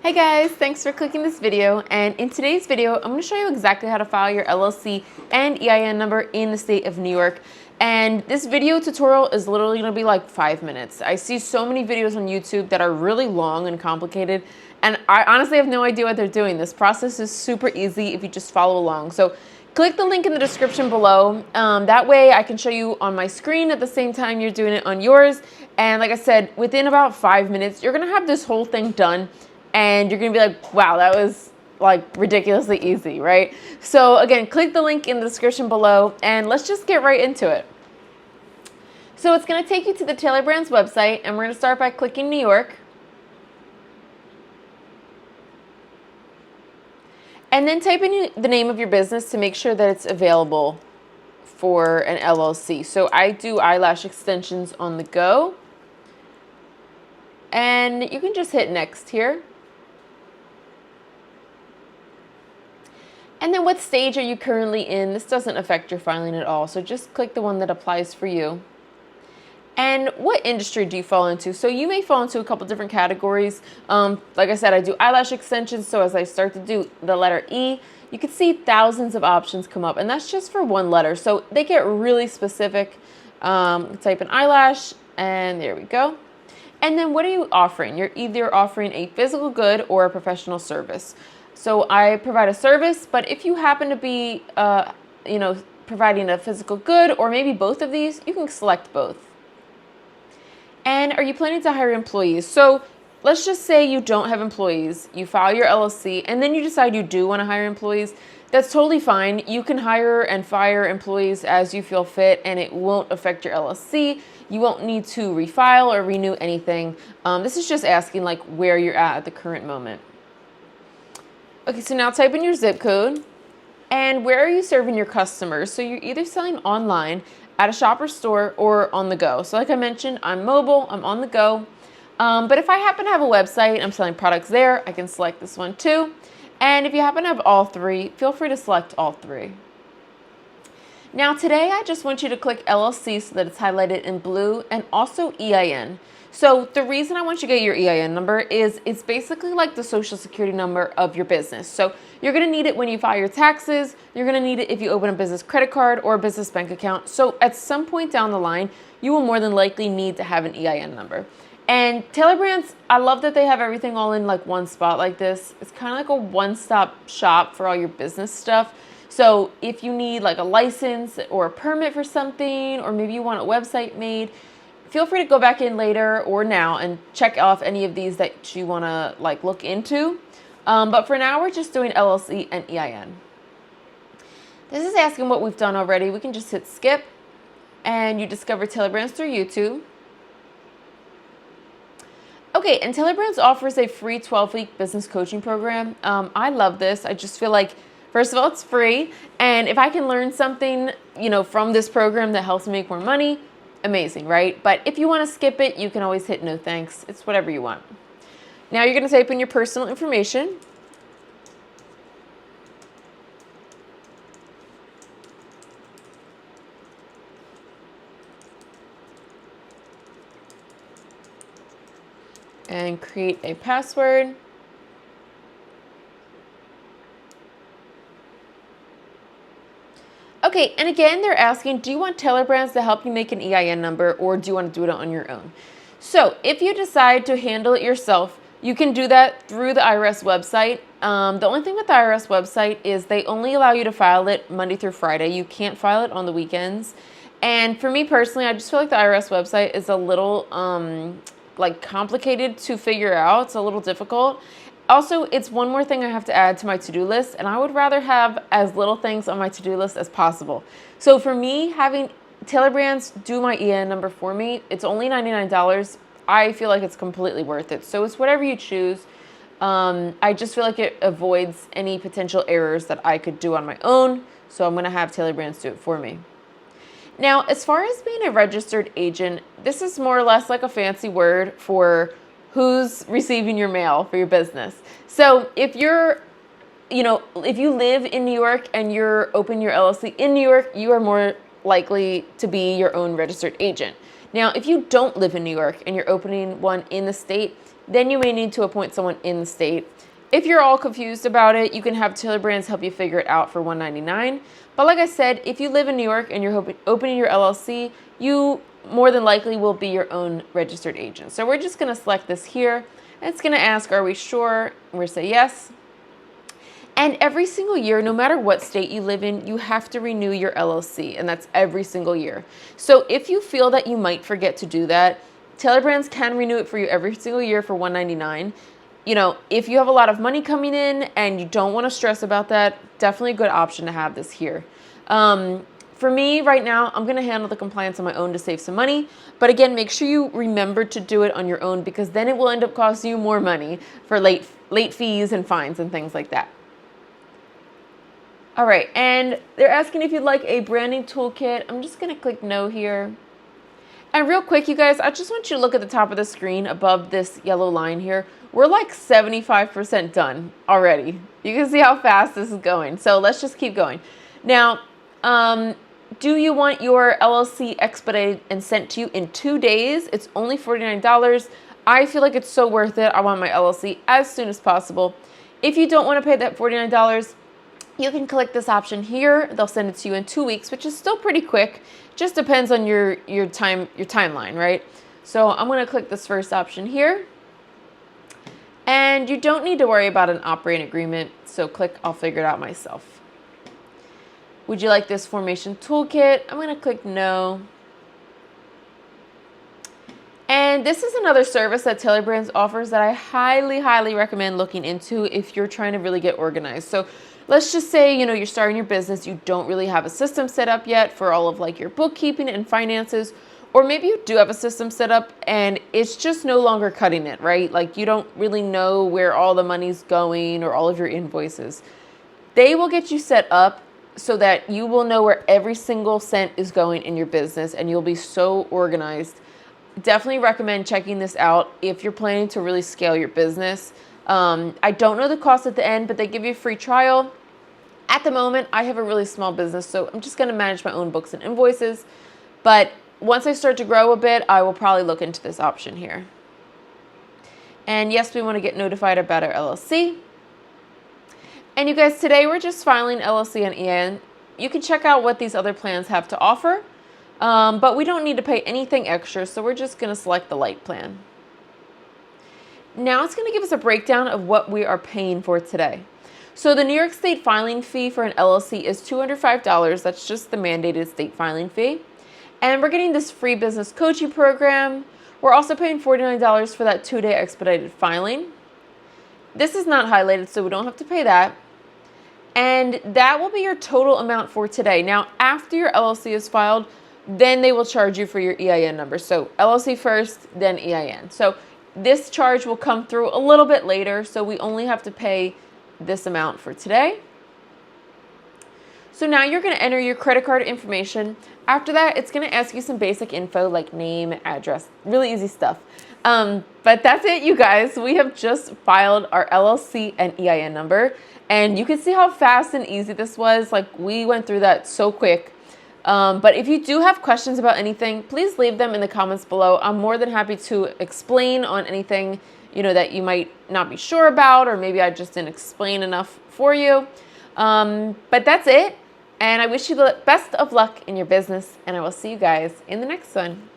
Hey guys, thanks for clicking this video, and in today's video I'm going to show you exactly how to file your LLC and EIN number in the state of New York. And this video tutorial is literally going to be like 5 minutes. I see so many videos on YouTube that are really long and complicated, and I honestly have no idea what they're doing. This process is super easy if you just follow along. So click the link in the description below. That way I can show you on my screen at the same time you're doing it on yours. And like I said, within about 5 minutes, you're going to have this whole thing done. And you're going to be like, wow, that was like ridiculously easy, right? So again, click the link in the description below and let's just get right into it. So it's going to take you to the Taylor Brands website, and we're going to start by clicking New York. And then type in the name of your business to make sure that it's available for an LLC. So I do eyelash extensions on the go. And you can just hit next here. And then what stage are you currently in? This doesn't affect your filing at all, so just click the one that applies for you. And what industry do you fall into? So you may fall into a couple different categories. Like I said, I do eyelash extensions, so as I start to do the letter E, you can see thousands of options come up, and that's just for one letter. So they get really specific. Type in eyelash, and there we go. And then what are you offering? You're either offering a physical good or a professional service. So I provide a service, but if you happen to be, providing a physical good or maybe both of these, you can select both. And are you planning to hire employees? So let's just say you don't have employees, you file your LLC, and then you decide you do want to hire employees. That's totally fine. You can hire and fire employees as you feel fit, and it won't affect your LLC. You won't need to refile or renew anything. This is just asking like where you're at the current moment. Okay, so now type in your zip code, and where are you serving your customers? So you're either selling online, at a shop or store, or on the go. So like I mentioned, I'm mobile, I'm on the go. But if I happen to have a website, I'm selling products there, I can select this one too. And if you happen to have all three, feel free to select all three. Now today, I just want you to click LLC so that it's highlighted in blue, and also EIN. So the reason I want you to get your EIN number is it's basically like the social security number of your business. So you're going to need it when you file your taxes. You're going to need it if you open a business credit card or a business bank account. So at some point down the line, you will more than likely need to have an EIN number. And Taylor Brands, I love that they have everything all in like one spot like this. It's kind of like a one-stop shop for all your business stuff. So if you need like a license or a permit for something, or maybe you want a website made, feel free to go back in later or now and check off any of these that you want to like look into. But for now, we're just doing LLC and EIN. This is asking what we've done already. We can just hit skip, and you discover Taylor Brands through YouTube. Okay, and Taylor Brands offers a free 12-week business coaching program. I love this. I just feel like, first of all, it's free, and if I can learn something, from this program that helps me make more money, amazing, right? But if you want to skip it, you can always hit no thanks. It's whatever you want. Now you're going to type in your personal information. And create a password. Okay, and again, they're asking, do you want Taylor Brands to help you make an EIN number, or do you want to do it on your own? So if you decide to handle it yourself, you can do that through the IRS website. The only thing with the IRS website is they only allow you to file it Monday through Friday. You can't file it on the weekends. And for me personally, I just feel like the IRS website is a little complicated to figure out. It's a little difficult. Also, it's one more thing I have to add to my to-do list, and I would rather have as little things on my to-do list as possible. So for me, having Taylor Brands do my EIN number for me, it's only $99. I feel like it's completely worth it. So it's whatever you choose. I just feel like it avoids any potential errors that I could do on my own, so I'm going to have Taylor Brands do it for me. Now, as far as being a registered agent, this is more or less like a fancy word for who's receiving your mail for your business. So if you're, if you live in New York and you're open your LLC in New York, you are more likely to be your own registered agent. Now, if you don't live in New York and you're opening one in the state, then you may need to appoint someone in the state. If you're all confused about it, you can have Taylor Brands help you figure it out for $199. But like I said, if you live in New York and you're opening your LLC, you more than likely will be your own registered agent. So we're just going to select this here. And it's going to ask, are we sure? And we're going to say yes. And every single year, no matter what state you live in, you have to renew your LLC, and that's every single year. So if you feel that you might forget to do that, Taylor Brands can renew it for you every single year for $199. You know, if you have a lot of money coming in and you don't want to stress about that, definitely a good option to have this here. For me right now, I'm going to handle the compliance on my own to save some money. But again, make sure you remember to do it on your own, because then it will end up costing you more money for late fees and fines and things like that. All right, and they're asking if you'd like a branding toolkit. I'm just going to click no here. And real quick, you guys, I just want you to look at the top of the screen above this yellow line here. We're like 75% done already. You can see how fast this is going. So let's just keep going. Now, do you want your LLC expedited and sent to you in 2 days? It's only $49. I feel like it's so worth it. I want my LLC as soon as possible. If you don't want to pay that $49, you can click this option here. They'll send it to you in 2 weeks, which is still pretty quick. Just depends on your timeline, right? So I'm going to click this first option here. And you don't need to worry about an operating agreement. So click, I'll figure it out myself. Would you like this formation toolkit? I'm going to click no. And this is another service that Taylor Brands offers that I highly, highly recommend looking into if you're trying to really get organized. So let's just say, you know, you're starting your business, you don't really have a system set up yet for all of like your bookkeeping and finances, or maybe you do have a system set up and it's just no longer cutting it, right? Like you don't really know where all the money's going or all of your invoices. They will get you set up so that you will know where every single cent is going in your business and you'll be so organized. Definitely recommend checking this out if you're planning to really scale your business. I don't know the cost at the end, but they give you a free trial. At the moment, I have a really small business, so I'm just going to manage my own books and invoices. But once I start to grow a bit, I will probably look into this option here. And yes, we want to get notified about our LLC. And you guys, today we're just filing LLC and EIN. You can check out what these other plans have to offer, but we don't need to pay anything extra, so we're just going to select the light plan. Now it's going to give us a breakdown of what we are paying for today. So the New York State filing fee for an LLC is $205. That's just the mandated state filing fee. And we're getting this free business coaching program. We're also paying $49 for that 2-day expedited filing. This is not highlighted, so we don't have to pay that. And that will be your total amount for today. Now, after your LLC is filed, then they will charge you for your EIN number. So LLC first, then EIN. So this charge will come through a little bit later, so we only have to pay this amount for today. So now you're going to enter your credit card information. After that, it's going to ask you some basic info like name, address, really easy stuff. But that's it, you guys. We have just filed our LLC and EIN number, and you can see how fast and easy this was. Like, we went through that so quick. But if you do have questions about anything, please leave them in the comments below. I'm more than happy to explain on anything, you know, that you might not be sure about, or maybe I just didn't explain enough for you. But that's it. And I wish you the best of luck in your business, and I will see you guys in the next one.